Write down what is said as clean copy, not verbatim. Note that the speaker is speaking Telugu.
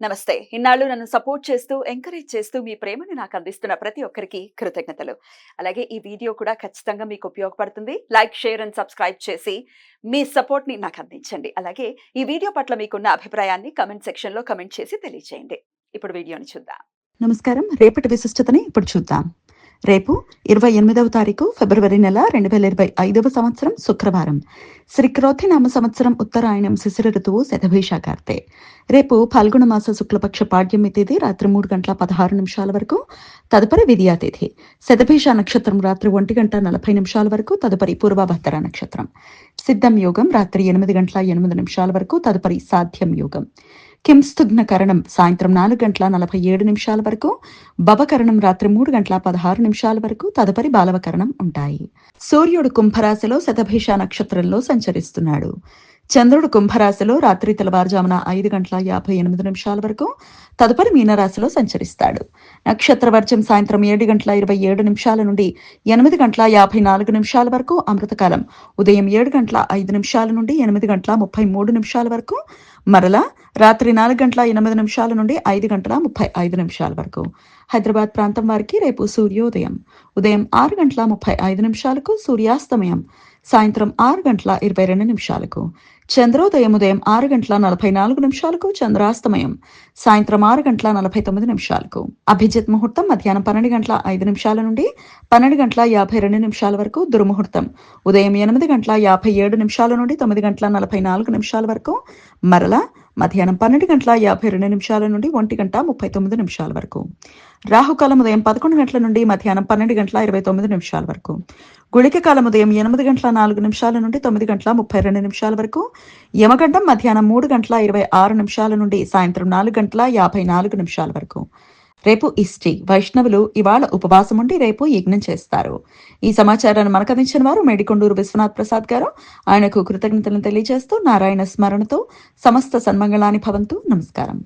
నమస్తే. ఇన్నాళ్ళు నన్ను సపోర్ట్ చేస్తూ, ఎంకరేజ్ చేస్తూ మీ ప్రేమను నాకు అందిస్తున్న ప్రతి ఒక్కరికి కృతజ్ఞతలు. అలాగే ఈ వీడియో కూడా ఖచ్చితంగా మీకు ఉపయోగపడుతుంది. లైక్, షేర్ అండ్ సబ్స్క్రైబ్ చేసి మీ సపోర్ట్‌ని నాకు అందించండి. అలాగే ఈ వీడియో పట్ల మీకున్న అభిప్రాయాన్ని కామెంట్ సెక్షన్‌లో కామెంట్ చేసి తెలియజేయండి. ఇప్పుడు వీడియోని చూద్దాం. నమస్కారం. రేపటి విశిష్టతని ఇప్పుడు చూద్దాం. రేపు 28వ తారీఖు ఫిబ్రవరి నెల 2025వ సంవత్సరం శుక్రవారం. శ్రీ క్రోధినామ సంవత్సరం ఉత్తరాయణం శిశిర ఋతువు శతభిషాకార్తె. రేపు ఫాల్గుణ మాస శుక్లపక్ష పాడ్యమి తేదీ రాత్రి 3:16 వరకు, తదుపరి విద్యా తిథి. శతభిష నక్షత్రం రాత్రి 1:40 వరకు, తదుపరి పూర్వభద్ర నక్షత్రం. సిద్ధం యోగం రాత్రి 8:08 వరకు, తదుపరి సాధ్యం యోగం. కింస్తుగ్న కరణం సాయంత్రం 4:47 వరకు, భవకరణం రాత్రి 3:16 వరకు, తదుపరి బాలవకరణం ఉంటాయి. సూర్యుడు కుంభరాశిలో శతభిష నక్షత్రంలో సంచరిస్తున్నాడు. చంద్రుడు కుంభరాశిలో రాత్రి తెల్లవారుజామున 5:58 వరకు, తదుపరి మీనరాశిలో సంచరిస్తాడు. నక్షత్ర వర్జం సాయంత్రం 7:27 నుండి 8:54 వరకు, అమృతకాలం ఉదయం 7:05 నుండి 8:33 వరకు, మరలా రాత్రి 4:08 నుండి 5:35 వరకు. హైదరాబాద్ ప్రాంతం వారికి రేపు సూర్యోదయం ఉదయం 6:35కు, సూర్యాస్తమయం సాయంత్రం 6:22. చంద్రోదయం ఉదయం 6:44కు, చంద్రాస్తమయం సాయంత్రం 6:49. అభిజిత్ ముహూర్తం మధ్యాహ్నం 12:05 నుండి 12:52 వరకు. దుర్ముహూర్తం ఉదయం 8:57 నుండి 9:44 వరకు, మరలా మధ్యాహ్నం 12:52 నుండి 1:39 వరకు. రాహుకాలం ఉదయం 11 గంటల నుండి మధ్యాహ్నం 12:29 వరకు. గుళిక కాలం ఉదయం 8:04 నుండి 9:32 వరకు. యమగండం మధ్యాహ్నం 3:26 నుండి సాయంత్రం 4:54 వరకు. రేపు ఇష్టి వైష్ణవులు ఇవాళ ఉపవాసం ఉండి రేపు యజ్ఞం చేస్తారు. ఈ సమాచారాన్ని మనకు అందించిన వారు మేడికొండూరు విశ్వనాథ్ ప్రసాద్ గారు. ఆయనకు కృతజ్ఞతలను తెలియజేస్తూ నారాయణ స్మరణతో సమస్త సన్మంగళాని భవంతు. నమస్కారం.